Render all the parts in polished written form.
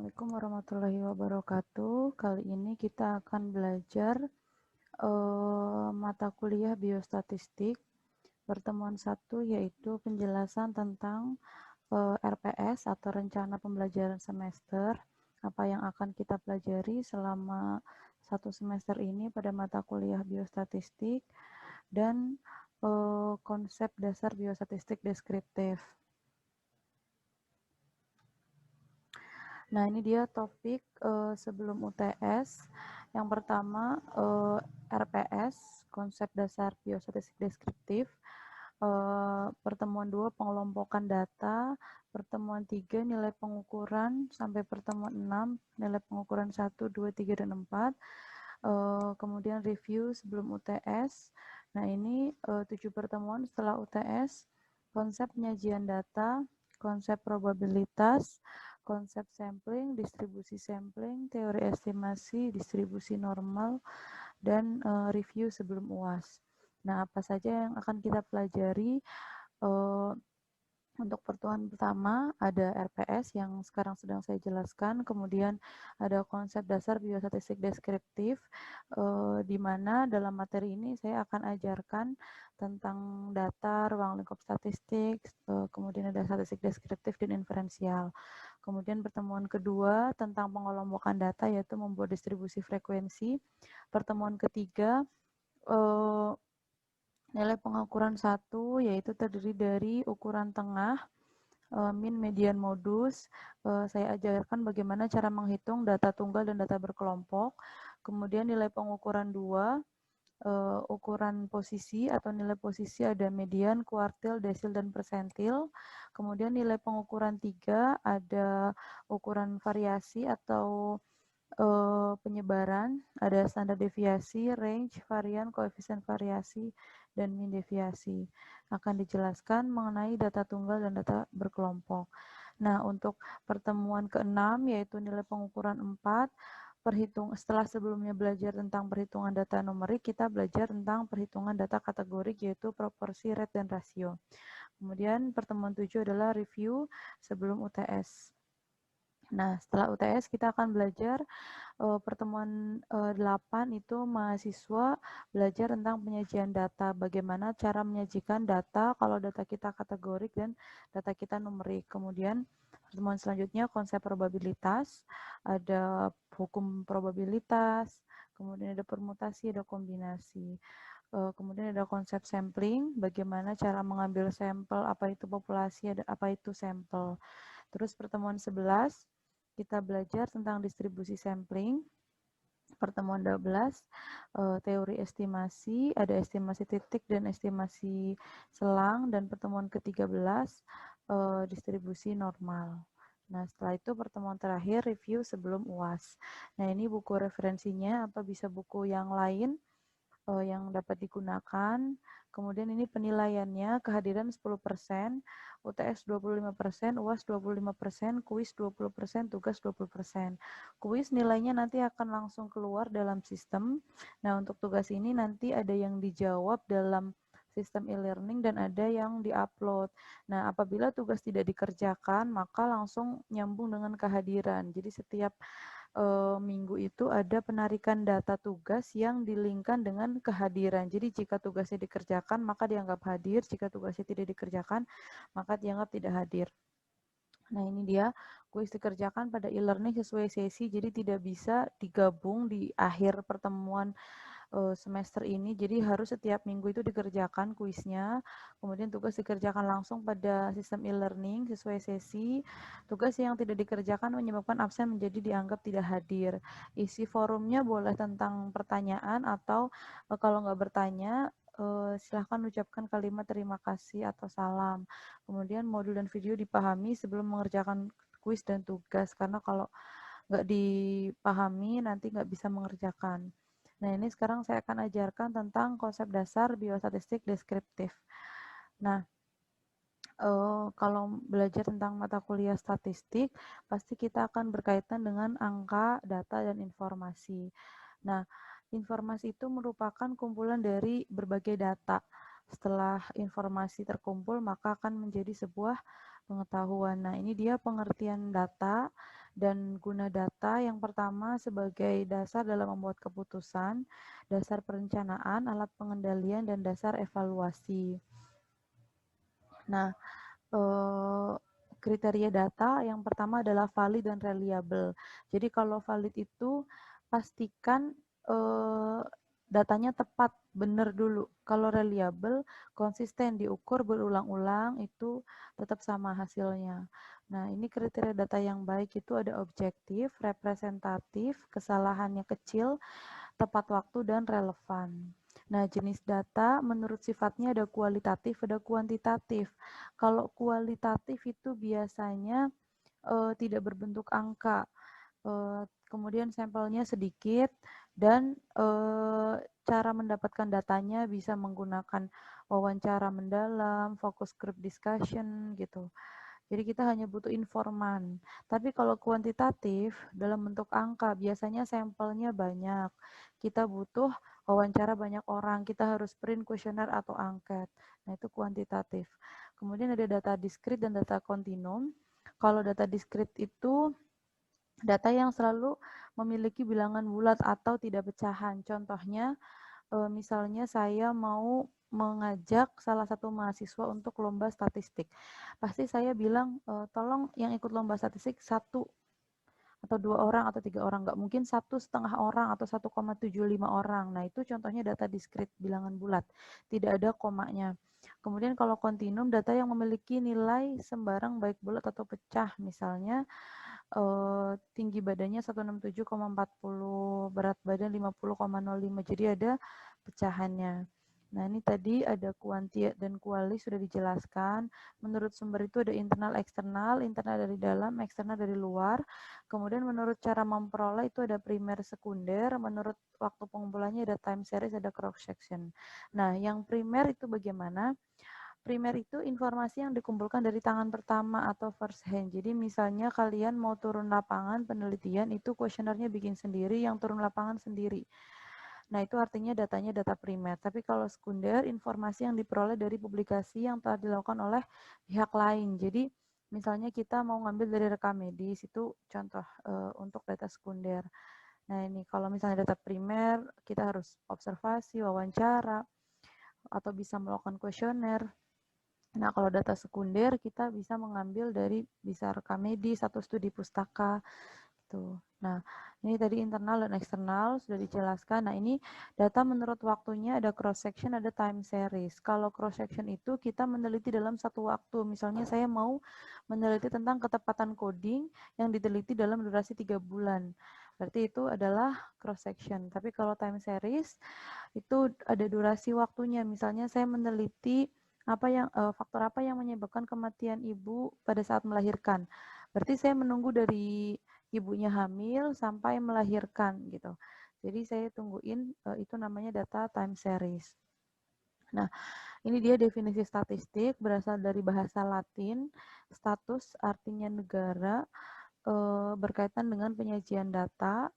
Assalamualaikum warahmatullahi wabarakatuh. Kali ini kita akan belajar mata kuliah biostatistik pertemuan 1, yaitu penjelasan tentang RPS atau rencana pembelajaran semester, apa yang akan kita pelajari selama satu semester ini pada mata kuliah biostatistik, dan konsep dasar biostatistik deskriptif. Nah, ini dia topik sebelum UTS. Yang pertama, RPS, konsep dasar biostatistik deskriptif. Pertemuan 2, pengelompokan data. Pertemuan 3, nilai pengukuran. Sampai pertemuan 6, nilai pengukuran 1, 2, 3, dan 4. Kemudian review sebelum UTS. Nah, ini 7 pertemuan setelah UTS. Konsep penyajian data, konsep probabilitas, konsep sampling, distribusi sampling, teori estimasi, distribusi normal, dan review sebelum UAS. Nah, apa saja yang akan kita pelajari? Untuk pertemuan pertama ada RPS yang sekarang sedang saya jelaskan, kemudian ada konsep dasar biostatistik deskriptif, di mana dalam materi ini saya akan ajarkan tentang data, ruang lingkup statistik, kemudian ada statistik deskriptif dan inferensial. Kemudian pertemuan kedua tentang pengelompokan data, yaitu membuat distribusi frekuensi. Pertemuan ketiga nilai pengukuran 1, yaitu terdiri dari ukuran tengah, min, median, modus. Saya ajarkan bagaimana cara menghitung data tunggal dan data berkelompok. Kemudian nilai pengukuran 2, ukuran posisi atau nilai posisi ada median, kuartil, desil, dan persentil. Kemudian nilai pengukuran 3 ada ukuran variasi atau penyebaran, ada standar deviasi, range, varian, koefisien variasi, dan min deviasi. Akan dijelaskan mengenai data tunggal dan data berkelompok. Nah, untuk pertemuan ke-6 yaitu nilai pengukuran 4, setelah sebelumnya belajar tentang perhitungan data numerik, kita belajar tentang perhitungan data kategorik, yaitu proporsi, rate, dan rasio. Kemudian pertemuan 7 adalah review sebelum UTS. Nah, setelah UTS kita akan belajar pertemuan 8 itu mahasiswa belajar tentang penyajian data, bagaimana cara menyajikan data kalau data kita kategorik dan data kita numerik. Kemudian pertemuan selanjutnya konsep probabilitas, ada hukum probabilitas, kemudian ada permutasi, ada kombinasi. Kemudian ada konsep sampling, bagaimana cara mengambil sampel, apa itu populasi, apa itu sampel. Terus pertemuan 11 kita belajar tentang distribusi sampling. Pertemuan 12 teori estimasi, ada estimasi titik dan estimasi selang, dan pertemuan ke-13 distribusi normal. Nah, setelah itu pertemuan terakhir review sebelum UAS. Nah, ini buku referensinya atau bisa buku yang lain yang dapat digunakan. Kemudian ini penilaiannya, kehadiran 10%, UTS 25%, UAS 25%, kuis 20%, tugas 20%. Kuis nilainya nanti akan langsung keluar dalam sistem. Nah, untuk tugas ini nanti ada yang dijawab dalam sistem e-learning dan ada yang diupload. Nah, apabila tugas tidak dikerjakan, maka langsung nyambung dengan kehadiran. Jadi setiap minggu itu ada penarikan data tugas yang dilingkan dengan kehadiran. Jadi jika tugasnya dikerjakan maka dianggap hadir, jika tugasnya tidak dikerjakan maka dianggap tidak hadir. Nah, ini dia kuis dikerjakan pada e-learning sesuai sesi, jadi tidak bisa digabung di akhir pertemuan semester ini, jadi harus setiap minggu itu dikerjakan kuisnya, kemudian tugas dikerjakan langsung pada sistem e-learning sesuai sesi. Tugas yang tidak dikerjakan menyebabkan absen menjadi dianggap tidak hadir. Isi forumnya boleh tentang pertanyaan atau kalau nggak bertanya, silahkan ucapkan kalimat terima kasih atau salam. Kemudian modul dan video dipahami sebelum mengerjakan kuis dan tugas, karena kalau nggak dipahami nanti nggak bisa mengerjakan. Nah, ini sekarang saya akan ajarkan tentang konsep dasar biostatistik deskriptif. Nah, kalau belajar tentang mata kuliah statistik, pasti kita akan berkaitan dengan angka, data, dan informasi. Nah, informasi itu merupakan kumpulan dari berbagai data. Setelah informasi terkumpul, maka akan menjadi sebuah pengetahuan. Nah, ini dia pengertian data. dan guna data yang pertama sebagai dasar dalam membuat keputusan, dasar perencanaan, alat pengendalian, dan dasar evaluasi. Nah, kriteria data yang pertama adalah valid dan reliable. Jadi kalau valid itu pastikan datanya tepat, benar dulu. Kalau reliable, konsisten, diukur berulang-ulang, itu tetap sama hasilnya. Nah, ini kriteria data yang baik itu ada objektif, representatif, kesalahannya kecil, tepat waktu, dan relevan. Nah, jenis data menurut sifatnya ada kualitatif, ada kuantitatif. Kalau kualitatif itu biasanya tidak berbentuk angka, kemudian sampelnya sedikit, dan cara mendapatkan datanya bisa menggunakan wawancara mendalam, focus group discussion gitu. Jadi kita hanya butuh informan. Tapi kalau kuantitatif dalam bentuk angka, biasanya sampelnya banyak. Kita butuh wawancara banyak orang, kita harus print kuesioner atau angket. Nah, itu kuantitatif. Kemudian ada data diskrit dan data kontinum. Kalau data diskrit itu data yang selalu memiliki bilangan bulat atau tidak pecahan. Contohnya, misalnya saya mau mengajak salah satu mahasiswa untuk lomba statistik. Pasti saya bilang, tolong yang ikut lomba statistik 1 atau 2 orang atau 3 orang, nggak mungkin 1,5 orang atau 1,75 orang. Nah, itu contohnya data diskrit, bilangan bulat, tidak ada komanya. Kemudian kalau kontinum, data yang memiliki nilai sembarang baik bulat atau pecah, misalnya tinggi badannya 167,40, berat badan 50,05, jadi ada pecahannya. Nah, ini tadi ada kuanti dan kuali sudah dijelaskan. Menurut sumber itu ada internal, internal dari dalam, eksternal dari luar. Kemudian menurut cara memperoleh itu ada primer, sekunder. Menurut waktu pengumpulannya ada time series, ada cross section. Nah, yang primer itu bagaimana? Primer itu informasi yang dikumpulkan dari tangan pertama atau first hand. Jadi misalnya kalian mau turun lapangan penelitian, itu kuesionernya bikin sendiri, yang turun lapangan sendiri. Nah, itu artinya datanya data primer. Tapi kalau sekunder, informasi yang diperoleh dari publikasi yang telah dilakukan oleh pihak lain. Jadi misalnya kita mau ngambil dari rekam medis, itu contoh untuk data sekunder. Nah, ini kalau misalnya data primer, kita harus observasi, wawancara, atau bisa melakukan kuesioner. Nah, kalau data sekunder kita bisa mengambil dari bisa rekam medis atau studi pustaka gitu. Nah, ini tadi internal dan eksternal sudah dijelaskan. Nah, ini data menurut waktunya ada cross section, ada time series. Kalau cross section itu kita meneliti dalam satu waktu. Misalnya saya mau meneliti tentang ketepatan coding yang diteliti dalam durasi 3 bulan. Berarti itu adalah cross section. Tapi kalau time series itu ada durasi waktunya. Misalnya saya meneliti faktor apa yang menyebabkan kematian ibu pada saat melahirkan. Berarti saya menunggu dari ibunya hamil sampai melahirkan gitu. Jadi saya tungguin itu namanya data time series. Nah, ini dia definisi statistik berasal dari bahasa Latin. Status artinya negara, berkaitan dengan penyajian data.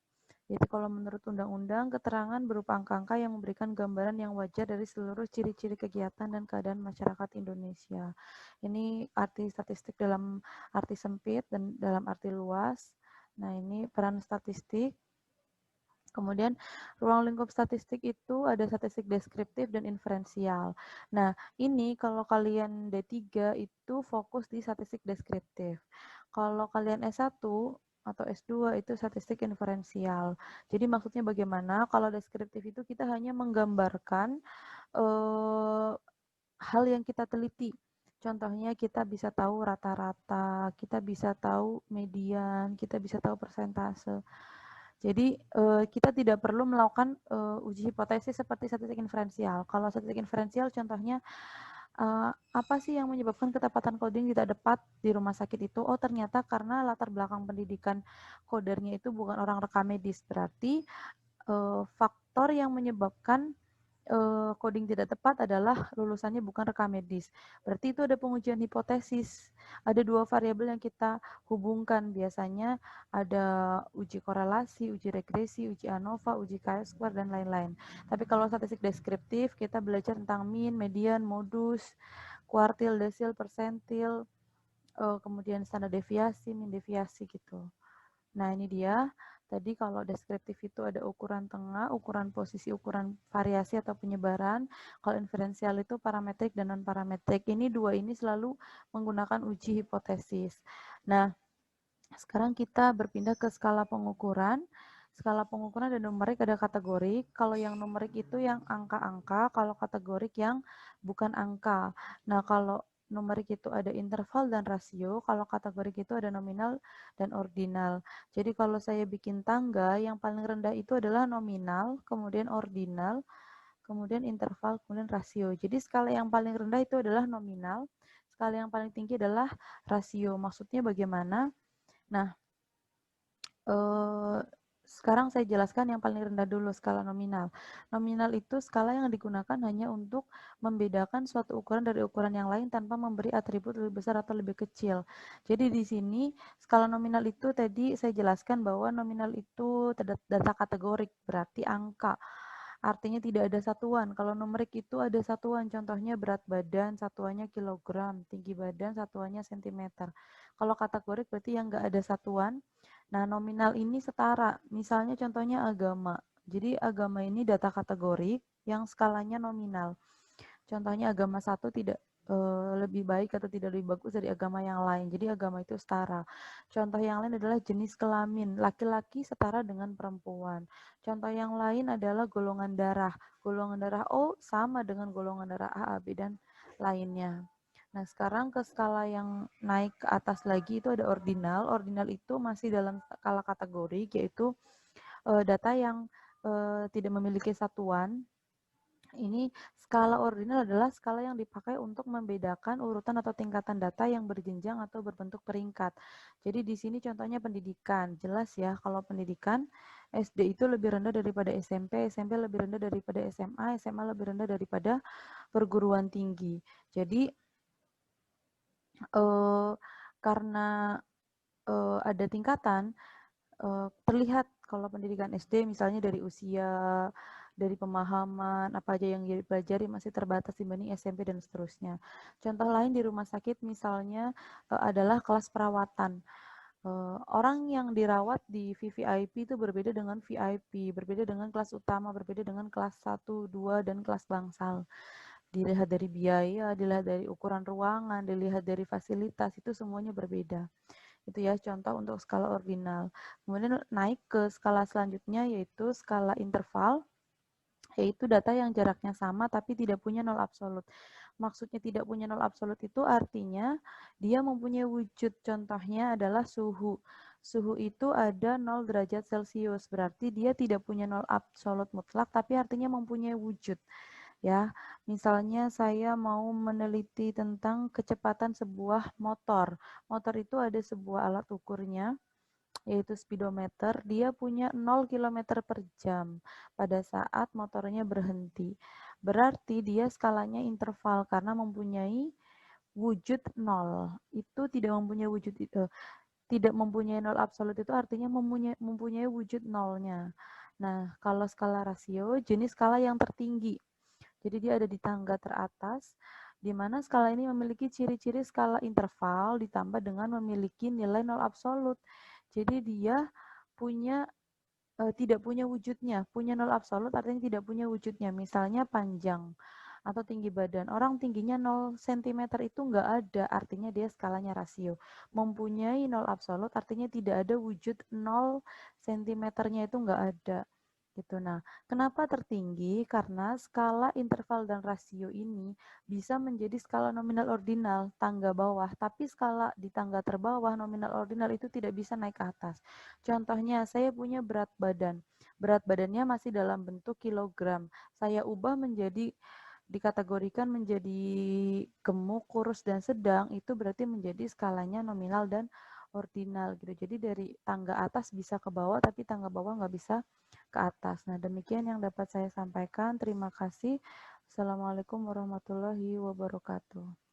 Jadi kalau menurut undang-undang, keterangan berupa angka-angka yang memberikan gambaran yang wajar dari seluruh ciri-ciri kegiatan dan keadaan masyarakat Indonesia. Ini arti statistik dalam arti sempit dan dalam arti luas. Nah, ini peran statistik. Kemudian ruang lingkup statistik itu ada statistik deskriptif dan inferensial. Nah, ini kalau kalian D3 itu fokus di statistik deskriptif. Kalau kalian S1 atau S2 itu statistik inferensial. Jadi maksudnya bagaimana? Kalau deskriptif itu kita hanya menggambarkan hal yang kita teliti. Contohnya kita bisa tahu rata-rata, kita bisa tahu median, kita bisa tahu persentase. Jadi kita tidak perlu melakukan uji hipotesis seperti statistik inferensial. Kalau statistik inferensial contohnya apa sih yang menyebabkan ketepatan coding tidak tepat di rumah sakit itu? Oh, ternyata karena latar belakang pendidikan codernya itu bukan orang rekam medis. Berarti faktor yang menyebabkan coding tidak tepat adalah lulusannya bukan rekam medis. Berarti itu ada pengujian hipotesis. Ada 2 variabel yang kita hubungkan. Biasanya ada uji korelasi, uji regresi, uji ANOVA, uji chi-square, dan lain-lain. Tapi kalau statistik deskriptif, kita belajar tentang mean, median, modus, kuartil, desil, persentil, kemudian standar deviasi, mean deviasi gitu. Nah, ini dia. Tadi kalau deskriptif itu ada ukuran tengah, ukuran posisi, ukuran variasi atau penyebaran. Kalau inferensial itu parametrik dan non-parametrik. Ini dua ini selalu menggunakan uji hipotesis. Nah, sekarang kita berpindah ke skala pengukuran. Skala pengukuran ada numerik, ada kategorik. Kalau yang numerik itu yang angka-angka, kalau kategorik yang bukan angka. Nah, kalau numerik itu ada interval dan rasio, kalau kategorik itu ada nominal dan ordinal. Jadi kalau saya bikin tangga, yang paling rendah itu adalah nominal, kemudian ordinal, kemudian interval, kemudian rasio. Jadi skala yang paling rendah itu adalah nominal, skala yang paling tinggi adalah rasio. Maksudnya bagaimana? Nah, sekarang saya jelaskan yang paling rendah dulu, skala nominal. Nominal itu skala yang digunakan hanya untuk membedakan suatu ukuran dari ukuran yang lain tanpa memberi atribut lebih besar atau lebih kecil. Jadi di sini skala nominal itu tadi saya jelaskan bahwa nominal itu data kategorik, berarti angka. Artinya tidak ada satuan. Kalau numerik itu ada satuan, contohnya berat badan, satuannya kilogram, tinggi badan, satuannya sentimeter. Kalau kategorik berarti yang nggak ada satuan. Nah, nominal ini setara. Misalnya contohnya agama. Jadi agama ini data kategorik yang skalanya nominal. Contohnya agama satu tidak lebih baik atau tidak lebih bagus dari agama yang lain. Jadi agama itu setara. Contoh yang lain adalah jenis kelamin. Laki-laki setara dengan perempuan. Contoh yang lain adalah golongan darah. Golongan darah O sama dengan golongan darah A, B, dan lainnya. Nah, sekarang ke skala yang naik ke atas lagi itu ada ordinal. Ordinal itu masih dalam skala kategori, yaitu data yang tidak memiliki satuan. Ini skala ordinal adalah skala yang dipakai untuk membedakan urutan atau tingkatan data yang berjenjang atau berbentuk peringkat. Jadi di sini contohnya pendidikan. Jelas ya, kalau pendidikan SD itu lebih rendah daripada SMP, SMP lebih rendah daripada SMA, SMA lebih rendah daripada perguruan tinggi. Jadi karena ada tingkatan, terlihat kalau pendidikan SD misalnya dari usia, dari pemahaman, apa aja yang dipelajari masih terbatas dibanding SMP dan seterusnya. Contoh lain di rumah sakit misalnya adalah kelas perawatan. Orang yang dirawat di VVIP itu berbeda dengan VIP, berbeda dengan kelas utama, berbeda dengan kelas 1, 2, dan kelas bangsal. Dilihat dari biaya, dilihat dari ukuran ruangan, dilihat dari fasilitas, itu semuanya berbeda. Itu ya contoh untuk skala ordinal. Kemudian naik ke skala selanjutnya yaitu skala interval, yaitu data yang jaraknya sama tapi tidak punya nol absolut. Maksudnya tidak punya nol absolut itu artinya dia mempunyai wujud. Contohnya adalah suhu. Suhu itu ada 0 derajat Celcius, berarti dia tidak punya nol absolut mutlak tapi artinya mempunyai wujud. Ya, misalnya saya mau meneliti tentang kecepatan sebuah motor. Motor itu ada sebuah alat ukurnya, yaitu speedometer. Dia punya 0 km per jam pada saat motornya berhenti. Berarti dia skalanya interval karena mempunyai wujud 0. Itu tidak mempunyai wujud itu. Tidak mempunyai nol absolut itu artinya mempunyai wujud nolnya. Nah, kalau skala rasio, jenis skala yang tertinggi. Jadi dia ada di tangga teratas, di mana skala ini memiliki ciri-ciri skala interval ditambah dengan memiliki nilai nol absolut. Jadi dia punya tidak punya wujudnya. Punya nol absolut artinya tidak punya wujudnya. Misalnya panjang atau tinggi badan. Orang tingginya 0 cm itu nggak ada, artinya dia skalanya rasio. Mempunyai nol absolut artinya tidak ada wujud 0 cm-nya itu nggak ada. Gitu. Nah, kenapa tertinggi? Karena skala interval dan rasio ini bisa menjadi skala nominal ordinal, tangga bawah, tapi skala di tangga terbawah nominal ordinal itu tidak bisa naik ke atas. Contohnya, saya punya berat badan. Berat badannya masih dalam bentuk kilogram. Saya ubah menjadi dikategorikan menjadi gemuk, kurus, dan sedang, itu berarti menjadi skalanya nominal dan ordinal gitu. Jadi dari tangga atas bisa ke bawah, tapi tangga bawah nggak bisa ke atas. Nah, demikian yang dapat saya sampaikan. Terima kasih. Assalamualaikum warahmatullahi wabarakatuh.